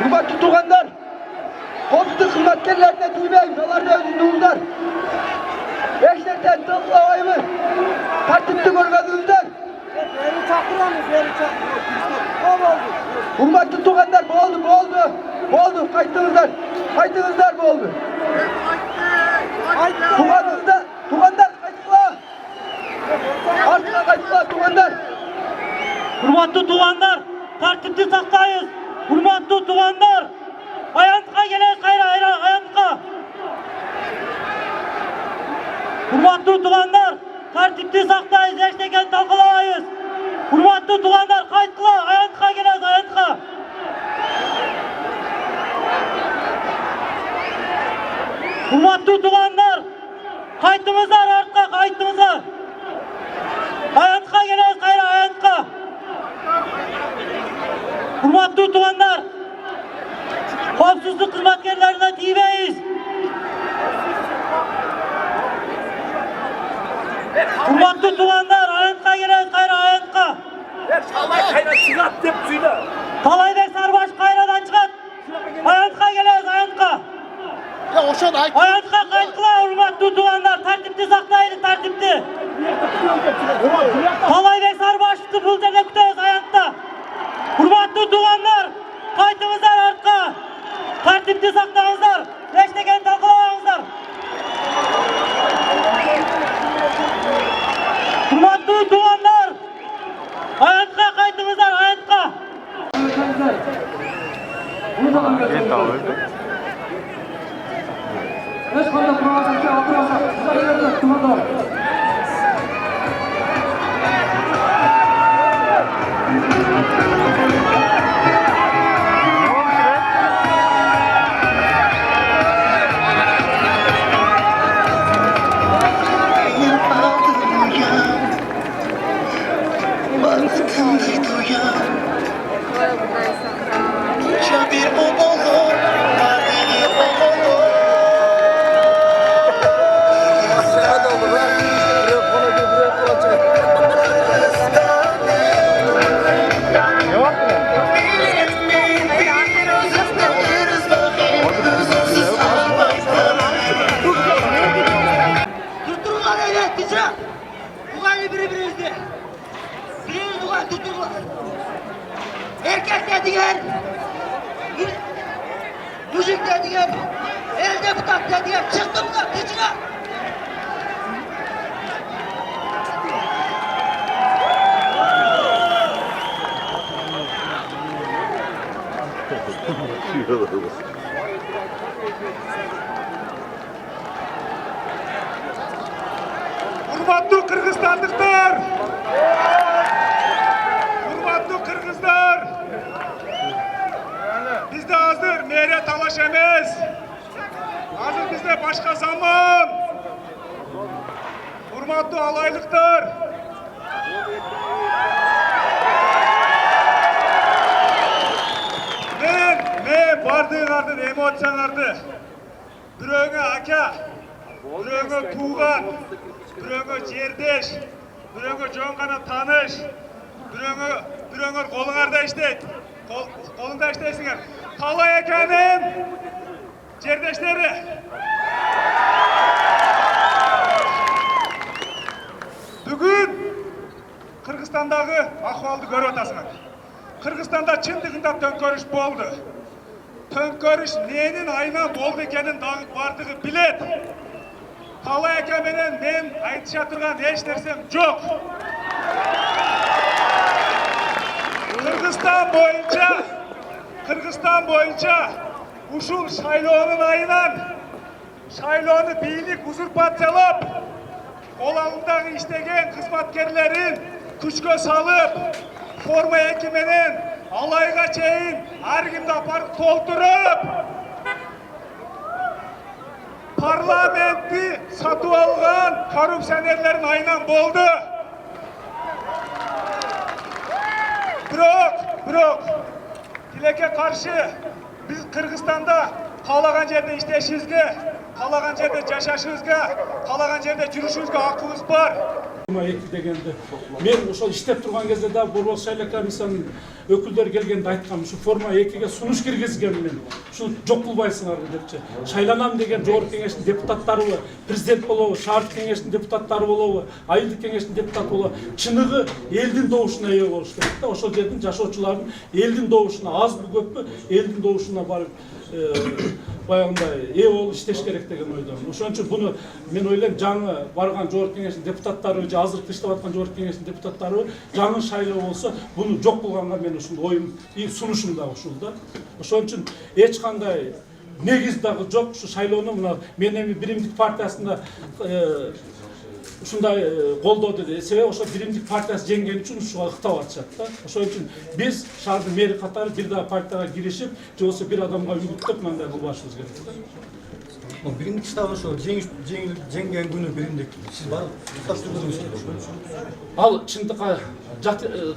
Hürmetli tuğanlar, koptu hizmetkerlerine duymayın, onlarda özünde uzlar. Eşlerden toplayımı, tertipli görmediğinizden. Beni çakıramız, beni çakıramız. Hürmetli tuğanlar, boğuldu, kayıtınızlar boğuldu. Tuğanlar kayıtla. Artık kayıtla tuğanlar. Hürmetli tuğanlar, tertipli saktayız. Hürmetli tuğanlar, ayantqa gelen kayra ayantqa. Hürmetli tuğanlar, tertipli saktayız, eşteken talqılayız. Hürmetli tuğanlar, kayıtla, ayantqa gelen ayantqa. Hürmetli tuğanlar, kayıtımızlar artqa, kayıtımızlar. Ayantqa gelen kayra ayantqa. Hürmetli tuğanlar, komşuluk hizmetkarlarına diyemeyiz. Hürmetli tuğanlar, ayantqa gelen kayra ayantqa. Talay kayra çıkart dep söyle. Talaybek Sarbaş kayradan çıkart. Ayantqa gelen ayantqa. Ya oşan ay. Ayantqa kayıtla hürmetli tuğanlar, tertipli saklayın, tertipli. Talaybek Sarbaş'tı bulacağına kütüyoruz ayakta. Hürmetli tuğanlar, kayıtımızlar artqa. Tertipli saklağınızlar, eşteken takılavağınızlar. Hürmetli tuğanlar, ayakta kayıtımızlar, ayakta. Ешқандай провокация атырмаса, сіздерді туғандар. Erkekler diyen, müzikler diyen, el deputatlar diyen çıktı bunlar dışına. Hürmetli Kırgızstanlıklar. Hürmetli Kırgızlar. Bizde hazır mere talaş emes. Hazır bizde başka zaman. Hürmetli alaylıklar. Men bardığın emotsiyanlardı. Biröğüne aka, biröğüne tuğan, biröğüne cerdeş, biröğüne jonkana tanış, biröğüne kolunarda işteyt, kolunda işteysinger. Talay ekenin cerdeşleri. Bugün Kırgızstandagı ahvaldı görüp atasыңар. Kırgızstanda çındığında tönkörüş boldu. Tönkörüş nenin ayna boldu ekenin bardığı bilet. Talay ekemenen men айтыша турган эч нерсем жок. Kırgızstan boyunca ушул шайлоонун айынан шайлоону бийлик узурпациялап, кол алдындагы иштеген кызматкерлерин күчкө салып, форма эки менен алайга чейин ар кимди апарып толтуруп, парламентти сатып алган коррупционерлердин айынан болду. Бирок тилекке каршы биз Кыргызстанда каалаган жерде иштешибизге, каалаган жерде жашашыбызга, каалаган жерде жүрүшүбүзгө акыбыз бар. Дегенде мен ошол иштеп турган кезде да Борбор шайлоо комиссиянын өкілдер келгенде айтқам, ушу форма 2-ге сунуш киргизгенмин. Ушу жок кылбайсыңарбы депчи. Шайланам деген жогорку кеңештин депутаттарыбы, президент болобу, шаардык кеңештин депутаттары болобу, айылдык кеңештин депутаты болобу, чыныгы элдин добушуна ээ болуш керек да. Ошол жердин жашоочулардын элдин добушуна, азбы көппү элдин добушуна барып баягындай ээ болуп иштеш керек деген ойдомун. Ошон үчүн буну мен ойлойм, жаңы барган жогорку кеңештин депутаттары, же азыркы иштеп аткан жогорку кеңештин депутаттары жаңы шайлоо болсо, буну жок кылганга мен ушул оюм, сунушум да ушул да. Ошон үчүн эч кандай негиз дагы жок. Ушу шайлоону мына мен эми Биримдик партиясында ушундай колдоду деп, себеби ошо Биримдик партиясы жеңген үчүн ушуга ыктап атышат да. Ошон үчүн биз шаардын мэри катары бир дагы партияга киришип, же болбосо бир адамга үмүттөп мындай кылбашыбыз керек да. Биримдик штабы ошо жеңген күнү Биримдик сиз барып уктап жүрдүңүз. Ал чындыкка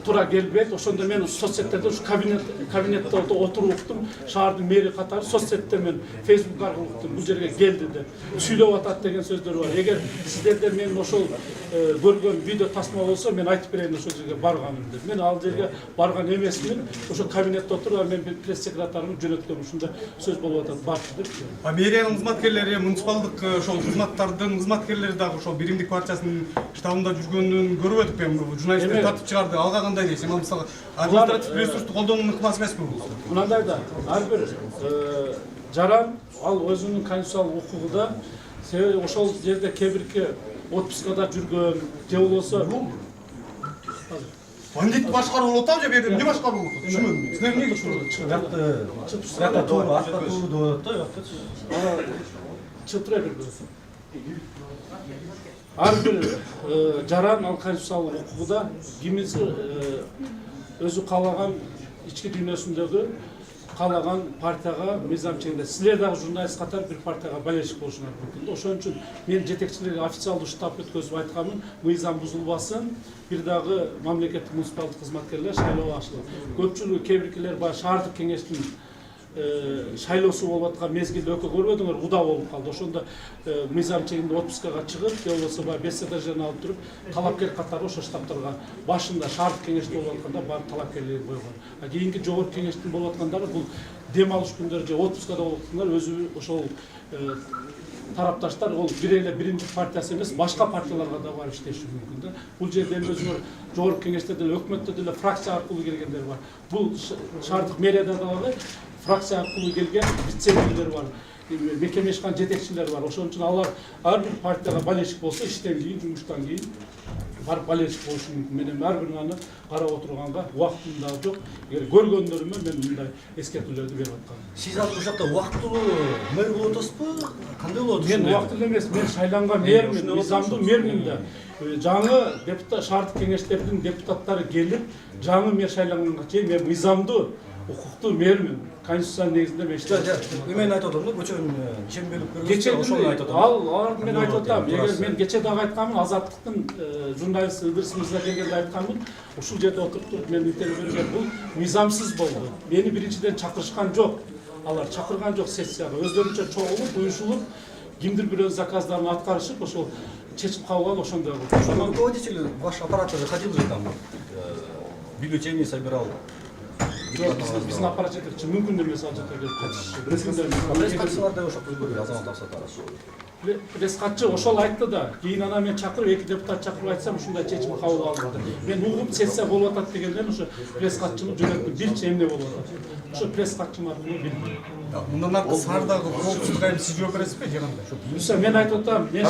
туура келбейт. Ошондо мен соцсеттерде ушу кабинетте отуруп уктум. Шаардын мэри катары соцсетте мен Facebook аркылуу уктум. Бул жерге келди деп сүйлөп атат деген сөздөр бар. Эгер сиздерде мен ошол көргөн видео тасма болсо, мен айтып берейин ошол жерге барганым деп. Мен ал жерге барган эмесмин. Ошо кабинетте отуруп, мен пресс секретарым жөнөткөм, ушунда сөз болуп атат, барчы деп. Мэриянын кызматкерлери, муниципалдык ошол кызматтардын кызматкерлери дагы ошол Биримдик партиясынын штабында жүргөнүн көрүп өтүп, журналисттер тартып чыгарды. Алга кандай дейсиң? Мисалы административдик ресурсту колдонуунун ыкмасы эмеспи бул? Мындай да, ар бир жаран ал өзүнүн конституциялык укугу, себеби ошол жерде кээ-бирки отпускада жүргөн, же болбосо Бандит башкаруу болуп атабы, же бу жерде эмне башкаруу болуп атат? Түшүнбөдүм. Сиздер эмнеге түшүнбөдүңүз? Биракта туура, артка туура деп атат да, жакта. чытыра бербейт. Ар бир жаран ал конституциялык укугуда кимиси өзү каалаган ички дүйнөсүндөгү каалаган партияга мыйзам чегинде. Силер дагы журналист катары бир партияга болельщик болушуңар мүмкүн. Ошон үчүн мен жетекчилерге официалдуу штаб өткөзүп айтканмын, мыйзам бузулбасын, бир дагы мамлекеттик муниципалдык кызматкерлер шайлоо ашылат. Көпчүлүгү кээ-биркилер баягы шаардык кеңештин шайлоосу болуп аткан мезгилде өкө көрбөдүңөр, уда болуп калды. Ошондо мыйзам чегинде отпускага чыгып, же болбосо баягы беседажаны алып туруп, талапкер катары ошо штабтарга башында шаардык кеңеште болуп атканда барып талапкерлерин койгон. А кийинки жогорку кеңештин болуп аткандары бул дем алыш күндөрү же отпускада болуп аткандар өзү ошол тарапташтар, ол бир эле Биримдик партиясы эмес, башка партияларга да барып иштеши мүмкүн да. Бул жерде эми өзүңөр жогорку кеңеште деле, өкмөттө деле фракция аркылуу келгендер бар. Бул шаардык мэрияда дагы фракция аркылуу келген вице-мэрлер бар, мекемешкан жетекчилер бар. Ошон үчүн алар ар бир партияга болельщик болсо, иштен кийин, жумуштан кийин барып болельщик болушу мүмкүн. Мен эми ар бирин аны карап отурганга убактым дагы жок. Эгер көргөндөрүмө мен мындай эскертүүлөрдү берип аткам. Сиз азыр ушул жакта убактылуу мэр болуп атасызбы? Кандай болот? Мен убактылуу эмес, мен шайланган мэрмин, мыйзамдуу мэрмин да. Жаңы депутат шаардык кеңештердин депутаттары келип, жаңы мэр шайланганга чейин мен мыйзамдуу, укуктуу мэрмин. Конституциянын негизинде мен иштеп Мен айтып атам да, көчөнүн чембелип көргөнсүз. кече Ошону айтып атам. ал мен айтып атам. Эгер мен кече дагы айтканмын, Азаттыктын журналисти Ыдырыс мырза келгенде айтканмын, ушул жерде отуруп туруп мен интервью берген, бул мыйзамсыз болду. Мени биринчиден чакырышкан жок. Алар чакырган жок сессияга. Өздөрүнчө чогулуп, уюшулуп, кимдир бирөө заказдарын аткарышып, ошол чечим кабыл алып ошондой болду. Руководитель ваш аппарата ходил же там, бюллетени собирал. Биздин аппарат жетекчи мүмкүн эмес ал жакка келип катышышы. Пресс-катчыларда ошо көргөн азамат тапсатар. Пресс катчы ошол айтты да. Кийин ана мен чакырып, эки депутат чакырып айтсам, ушундай чечим кабыл алынды. Мен угуп сессия болуп атат дегенден ошо пресс катчыны жөнөттүм. Бирчи эмне болуп атат. Ошо пресс катчы аркылуу билдим. Мындан артык саардагы коопсуздукка сиз жооп бересизби же кандай? Мен айтып атам, мен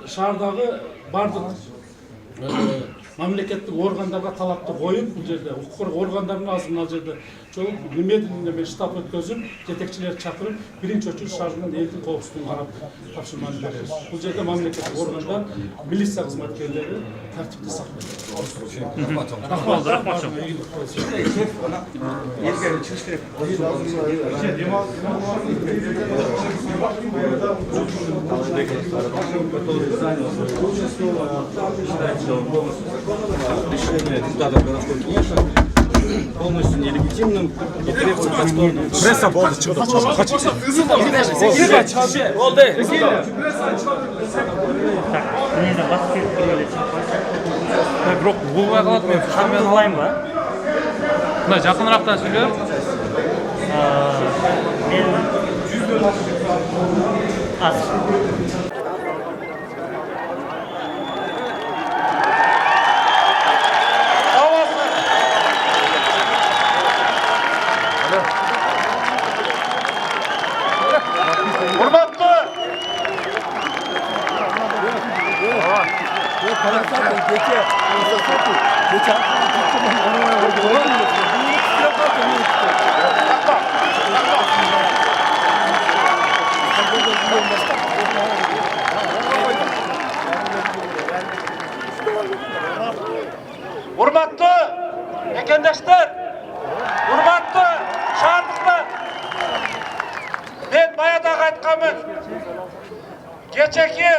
шаардагы бардык мамлекеттик органдарга талапты коюп, бул жерде укук коргоо органдарына азыр ал жерде чогулуп, немедленно мен штаб өткөзүп, жетекчилерди чакырып, биринчи очередь шаардын элдин коопсуздугун карап тапшырманы беребиз. Бул жерде мамлекеттик органдар, милиция кызматкерлери тартипти сактайт. Рахмат. Элге чыгыш керек. Решение депутата городской кеңеси полностью нелегитимным и требует повторного. Пресса болды, Бирок булбай калат, мен камераны алайын ба? Mına жақыныраҡтан сөйлеп. Урматтуу экендештер, урматтуу шаардыктар. Мен баядагы айтканмын. Кечеки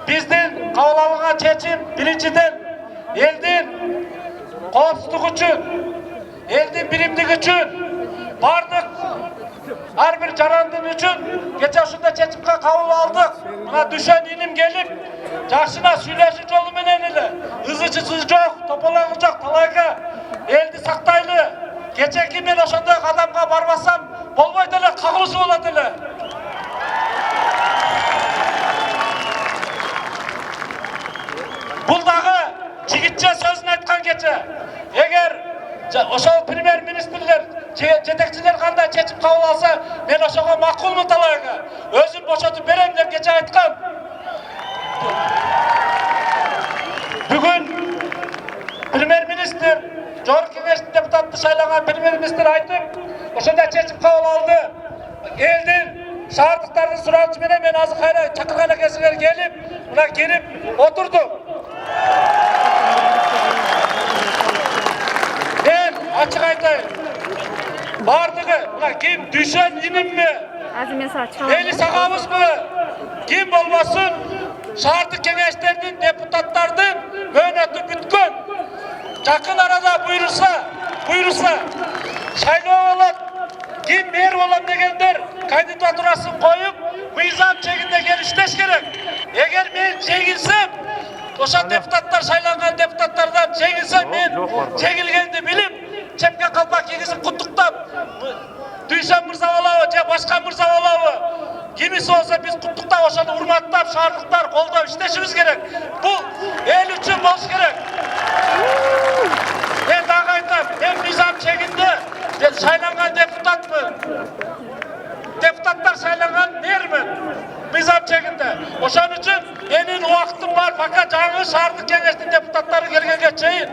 биздин кабыл алынган чечим биринчиден элдин коопсуздугу үчүн, элдин биримдиги үчүн, бардык ар бир жарандын үчүн кече ушундай чечимге кабыл алдык. Мына Дүшөн иним келип, жакшына сүйлөшүү жолу менен эле, ызы-чызы жок, тополоңу жок, талайга элди сактайлы. Кечеки мен ошондой кадамга барбасам болбойт эле, кагылышы болот эле. Бул дагы жигитче сөзүн айткан кече. Эгер ошол премьер-министрлер, жетекчилер кандай чечим кабыл алса, мен ошого макулмун талайга. Өзүм бошотуп берем деп кече айткан. Бүгүн премьер-министр, жогорку кеңештин депутаты шайланган премьер-министр айтып, ошондой чечим кабыл алды. Элдин, шаардыктардын суранычы менен мен азыр кайра чакырган экенсиңер келип, мына кирип отурдум. Мен ачык айтайын. Бардыгы, мына ким Дүшөн инимби? Эли сагабызбы? Ким болбосун? Шаардык кеңештердин, депутаттардын мөөнөтү бүткөн. Жакын арада буйрулса, шайлоо болот. Ким мэр болом дегендер кандидатурасын коюп, мыйзам чегинде келиштеш керек. Эгер мен жеңилсем, ошол депутаттар шайланган депутаттардан жеңилсем, мен жеңилгенди билип, чепке калпак кийгизип куттуктап, Дүшөн мырза болобу же башка мырза болобу? Кимиси болсо биз куттуктап, ошону урматтап, шаардыктар колдоп иштешибиз керек. Бул эл үчүн болуш керек. Мен дагы айтам, мен мыйзам чегинде шайланган депутатмын. Депутаттар шайланган мэрмин. Мыйзам чегинде. Ошон үчүн менин убактым бар, пока жаңы шаардык кеңештин депутаттары келгенге чейин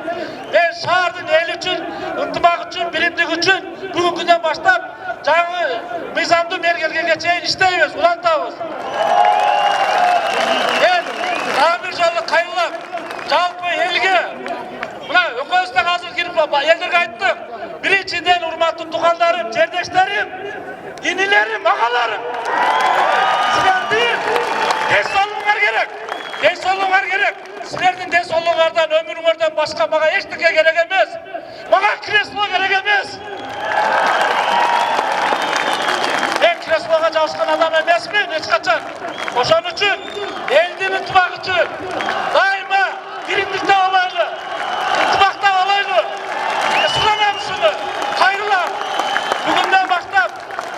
мен шаардын эл үчүн, ынтымак үчүн, биримдик үчүн бүгүнкүдөн баштап жаңы мыйзамды мэр келгенге чейин иштейбиз, улантабыз. Мен дагы бир жолу кайрылам. Жалпы элге мына өкмөттүн азыр кирип элдерге айттык. Биринчиден урматтуу туугандарым, жердештерим, инилерим, агаларым. Силердин ден соолугуңар керек. Ден соолугуңар керек. Силердин ден соолугуңардан, өмүрүңөрдөн башка мага эчтеке керек эмес. Мага кресло керек эмес. Мен креслога жабышкан адам эмесмин эч качан. Ошон үчүн элдин ынтымагы үчүн дайыма биримдикте болайлы, ынтымакта болайлы. Суранам ушуну, кайрылам. Бүгүндөн баштап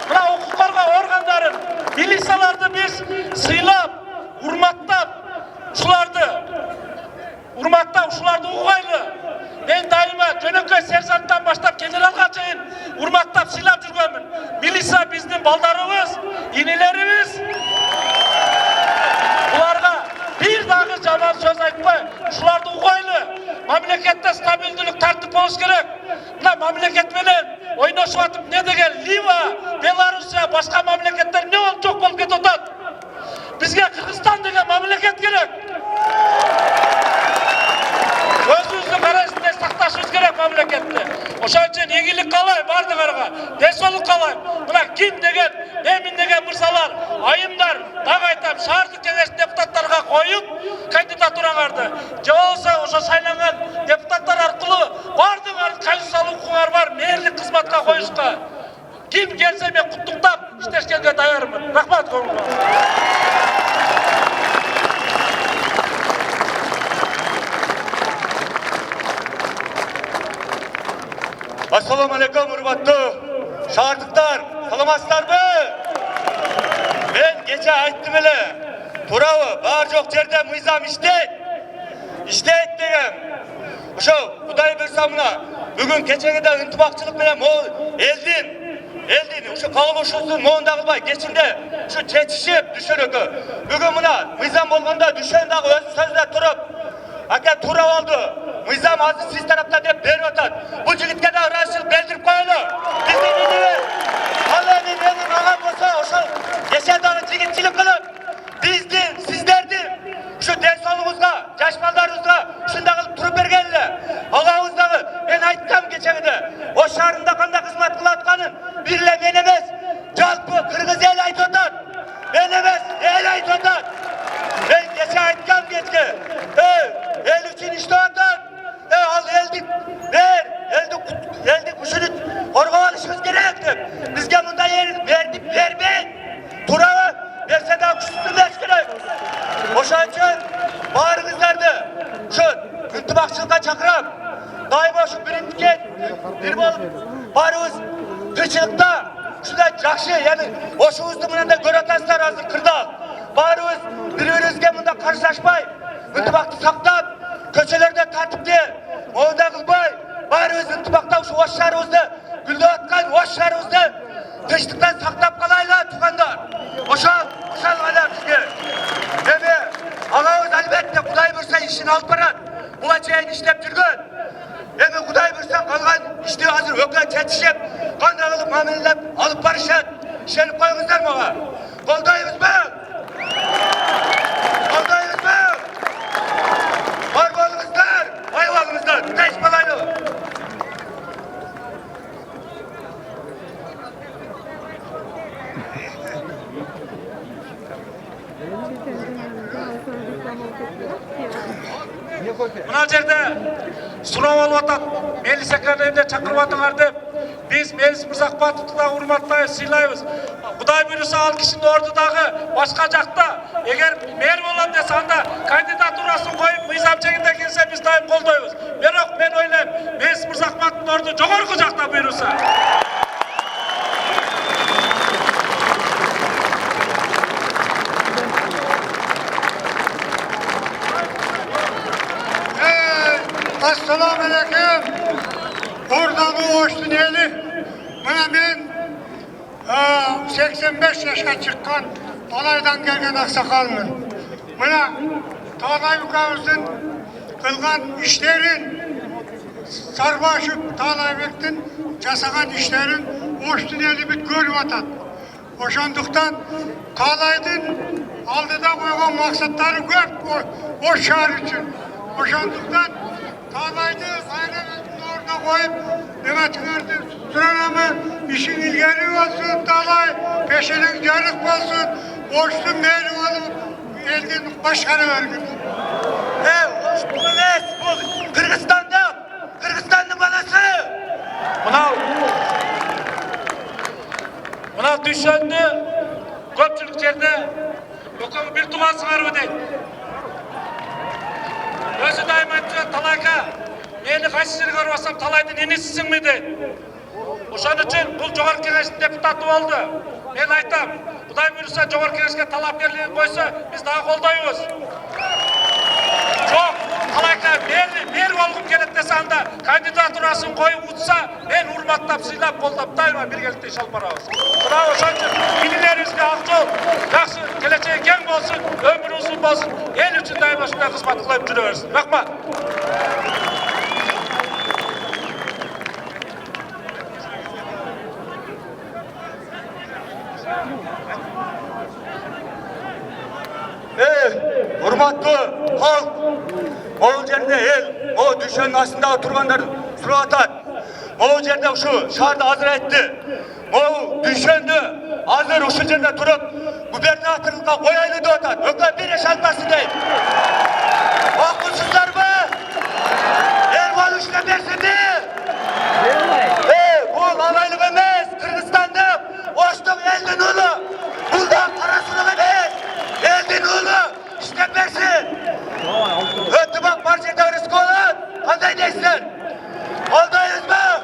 мына укук коргоо органдарын, милицияларды биз сыйлап, урматтап, ушуларды угайлы. Мен дайыма жөнөкөй сержанттан баштап генералга чейин урматтап, сыйлап жүргөнмүн. Милиция биздин балдарыбыз, инилерибиз. Буларга бир дагы жаман сөз айтпай, ушуларды угайлы. Мамлекетте стабилдүүлүк, тартип болуш керек. Мына мамлекет менен ойношуп атып, не деген Лива, Белоруссия, башка мамлекеттер не болуп жок болуп кетип атат. Бизге Кыргызстан деген мамлекет керек. Өзүбүздүн карашты сакташыбыз керек мамлекетти. Ошон үчүн ийгилик каалайм бардыгдарга, ден соолук каалайм. Мына ким деген, эмин деген мырзалар, айымдар, дагы айтам, шаардык кеңештин депутаттарга коюп, кандидатураңарды, же болбосо ошо шайланган депутаттар аркылуу бардыгыңар конституциялык укугуңар бар, мэрлик кызматка коюшка. Ким келсе мен куттуктап иштешкенге даярмын. Рахмат көңүлгө. Assalamu alaikum hurmatlı şahırdıklar. Salamasızlar mı? Ben gece ayttım hele. Turavı bağır çok yerde mizam işleyt degem. Uşo Kuday bersa buna. Bugün keçege de intibakçılık bilen eldin. Şu kavuşulsun moğunda kılbay. Geçinde şu çetişip düşürükü. Bugün buna mizam olganda düşen dağı öz sözle turup. Hatta Turav oldu. Mizam azı siz tarafta deyip beri otar. Bu jigitke de raşıl beldirip koyalım. Biz de dinleyin. Allah'ın elinin ağam olsa oşal. Yeşil dağı jigitçilik kılıp. Bizdin, sizlerdir. Şu densolumuzga, yaşmallarımızga şunda kılıp turup bergenle. Ağağızdağı ben ayttam geçenide. O şarında kanda kızmat kılatkanın birle men emez. Jalpı Kırgız el ayt otar. Men emez, el ayt otar. Ben geçe ayttam geçke. El için işte otar. Al eldik, ver. Eldik kuşunu korkup alışımız gerekti. Bizge bunda yer verdik, vermeyin. Turavı verse daha kuşunu versin. Oşan için bağırınızlardı. Şu intibakçılıkta çakıram. Daima şu birindiket, bir bol bağırınız kırçılıkta. Şurada jakşı yani oşuğuzdu bunun da göretaslar hazır kırdal. Bağırınız birinizge bunda karşılaşmay. İntibaktı saktap, köşelerde tartıp değil. Onda kılbay. Bağırınız intibakta şu oşlarımızdı. Gülde atkan oşlarımızdı. Kışlıktan saktap kalayla tukandar. Oşal kadar sizge. Demi, ağağız elbette Kuday Bürsen işini alıp baran. Bu açayın işlep жүрген. Demi Kuday Bürsen kalgan işliği hazır ökle çetişip, kan dağılıp mamilelep alıp barışan. İşlenip koyunuzlar mı ağa? Koldayınız mı? Koldayınız mı? Var kolunuzlar, vay kolunuzlar, teş balaylı. Mına jerde sunov olup atat. Meclis sekreterinde çakırıp atыңар деп. Biz Melis Mırзақпатовты da hurmatlayız, sıylayız. Kuday buyursa al kişinin orduдағы başka жақта. Eğer mer bolam dese anda kandidатурасын koyup mizam çekinde келсе biz dayım koldoyuz. Biroq men oylayım. Melis Mırзақпатовтың ordu жогорку жақта buyursa. Assalamu alaikum. Oradan hoştun eli. Bana ben 85 yaşa çıkan Talay'dan gelgen aksakalım. Bana Talay ülkemizin kılgan işlerin sarbaşıp Talaybek'tin jasagan işlerin hoştun eli bit görüp atat. Oşandıktan Talay'dın aldıda koygan maksatları köp o şehir için. Oşandıktan Talay'dı Aynavet'in orada koyup demet gördü. Sıranamı işin ilgili olsun Talay, peşinin yarık olsun. Boşluğun meyli olup elden başkanı vergin. Bu ne? Bu Kırgızistan'ın balası. Mına düşöndü. Köpçülük jerde ökümü bir tuğan sığarı deydi. Özü daim aytıyor Talayga, meni qaysi жерге барбасам Талайдын енесісің mi deydi. Ошон үчүн бул жогорку кеңештин депутаты болду. Мен айтам, Кудай буйруса жогорку кеңешке талапкерлигин койсо, биз дагы колдойбуз. Жок, Таlayga мэр болгум келет десе анда кандидатурасын коюп утса, мен урматтап, сыйлап, колдоп дайыма биргеликте иш алып барабыз. Мына ошон үчүн билилерибизге ак жол, жакшы келечеги кең болсун, өмүрү узун болсун, эл үчүн дайыма ушундай кызмат кылып жүрө берсин. Рахмат. Hurmatlı halk, o yerde el, o düşenin aslında oturganlar surap atat. O yerde şu şardı hazır etti. O düşendi, hazır uşu yerde turup, gubernatörlükle koyaylı da atat. Ökle bir eş altası değil. Haklısızlar mı? El var üçle dersi mi? Bu alaylık emez, Kırgızistan'da, hoşluk eldin ulu. Burada parasılık emez, eldin ulu. İşte versin. Ötübak parçada risk olan, kanday değilsin. Oldayız mı?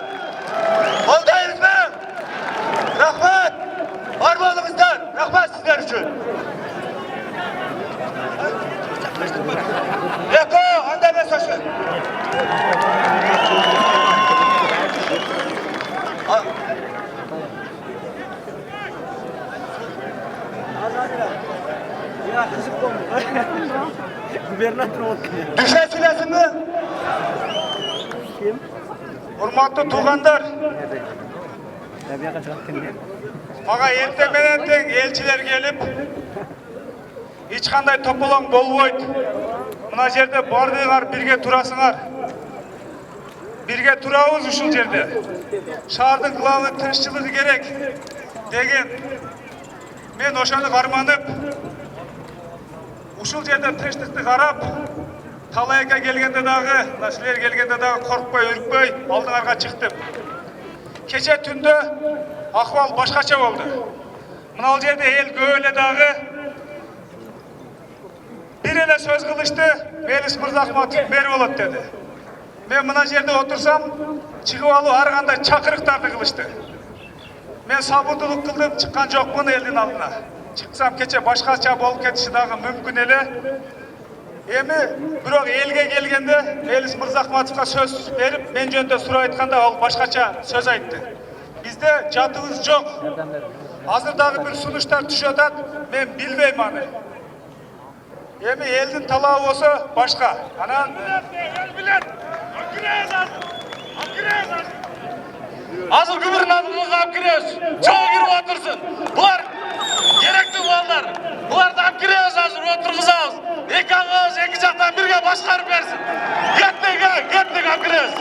Düşesizsizmi? Hurmatlı tuğanlar. Maga erten menen teң elçiler gelip hiç kanday topolong bolboyt. Mına jerde bardığыңар birge turasыңар. Birge turabыз ушул жерде. Шаардын кылабы тынччылыгы керек деген. Мен ошону карманып, ушул жерде тынчтыкты карап, Талайка келгенде дагы, силер келгенде дагы коркпой, үркпөй алдыңарга чыктым. Кече түндө акыбал башкача болду. Мына жерде эл көп эле дагы бир эле сөз кылышты, Мелис Мырзахметов мэр болот деди. Мен мына жерде отурсам, чыгып алуу ар кандай чакырыктарды кылышты. Мен сабырдуулук кылдым, чыккан жокмун элдин алдына. Чыксам кече башкача болуп кетиши дагы мүмкүн эле. Эми бирок элге келгенде Мелис Мырзахметовго сөз берип, мен жөнүндө суроо айтканда ал башкача сөз айтты. Бизде жатыбыз жок. Азыр дагы бир сунуштар түшүп атат, мен билбейм аны. Эми элдин талабы болсо башка. Анан эл билет. Азыр губернаторлугу алып киребиз. Чоң кирип отурсун. Булар керектүү балдар. Буларды алып киребиз азыр отургузабыз. Эки агабыз эки жактан бирге башкарып берсин. Кеттик алып киребиз.